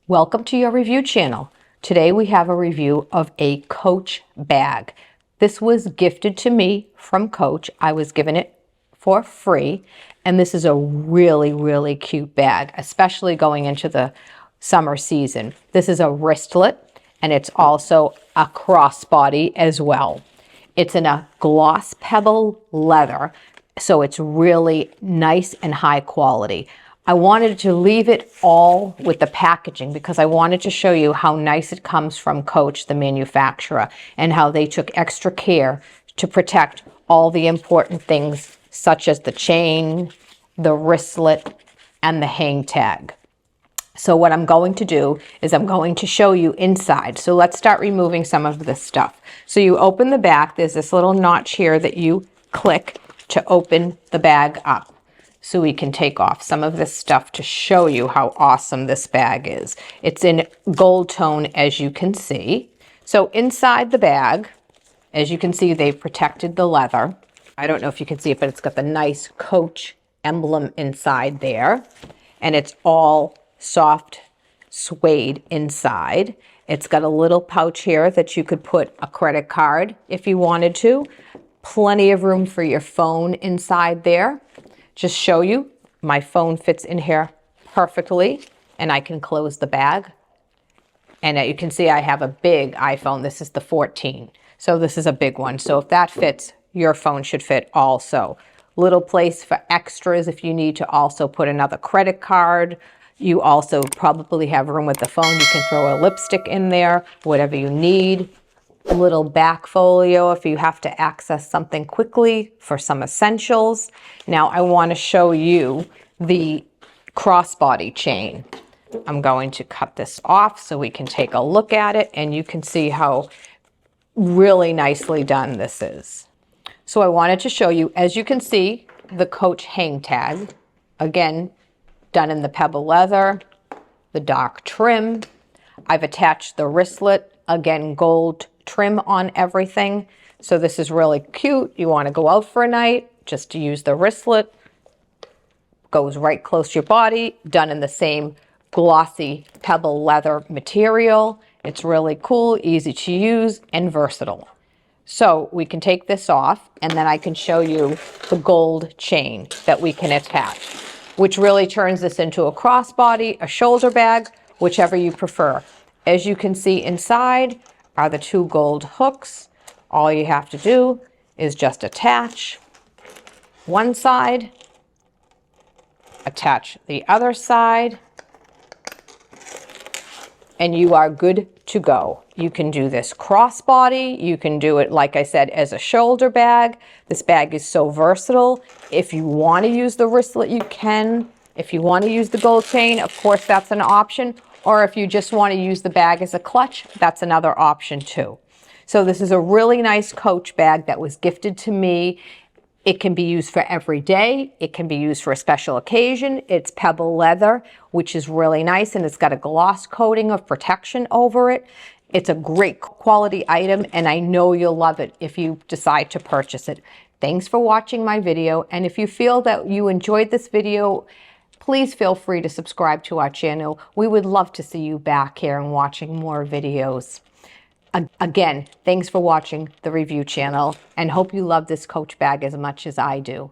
Welcome to your review channel. Today we have a review of a Coach bag. This was gifted to me from Coach. I was given it for free, and this is a really cute bag, especially going into the summer season. This is a wristlet, and it's also a crossbody as well. It's in a gloss pebble leather, so it's really nice and high quality. I wanted to leave it all with the packaging because I wanted to show you how nice it comes from Coach, the manufacturer, and how they took extra care to protect all the important things such as the chain, the wristlet, and the hang tag. So what I'm going to do is I'm going to show you inside. So let's start removing some of this stuff. So you open the back, there's this little notch here that you click to open the bag up. So we can take off some of this stuff to show you how awesome this bag is. It's in gold tone, as you can see. So inside the bag, as you can see, they've protected the leather. I don't know if you can see it, but it's got the nice Coach emblem inside there. And it's all soft suede inside. It's got a little pouch here that you could put a credit card if you wanted to. Plenty of room for your phone inside there. Just show you, my phone fits in here perfectly, and I can close the bag. And you can see I have a big iPhone. This is the 14. So this is a big one. So if that fits, your phone should fit also. Little place for extras if you need to also put another credit card. You also probably have room with the phone. You can throw a lipstick in there, whatever you need. Little back folio if you have to access something quickly for some essentials. Now I want to show you the crossbody chain. I'm going to cut this off so we can take a look at it and you can see how really nicely done this is. So I wanted to show you, as you can see, the Coach hang tag, again done in the pebble leather, the dark trim. I've attached the wristlet, again gold trim on everything. So this is really cute. You want to go out for a night, just to use the wristlet. Goes right close to your body, done in the same glossy pebble leather material. It's really cool, easy to use, and versatile. So we can take this off, and then I can show you the gold chain that we can attach, which really turns this into a crossbody, a shoulder bag, whichever you prefer. As you can see inside are the two gold hooks. All you have to do is just attach one side, attach the other side, and you are good to go. You can do this crossbody. You can do it, like I said, as a shoulder bag. This bag is so versatile. If you want to use the wristlet, you can. If you want to use the gold chain, of course, that's an option. Or if you just want to use the bag as a clutch, that's another option too. So this is a really nice Coach bag that was gifted to me. It can be used for every day. It can be used for a special occasion. It's pebble leather, which is really nice, and it's got a gloss coating of protection over it. It's a great quality item, and I know you'll love it if you decide to purchase it. Thanks for watching my video, and if you feel that you enjoyed this video, please feel free to subscribe to our channel. We would love to see you back here and watching more videos. Again, thanks for watching the review channel, and hope you love this Coach bag as much as I do.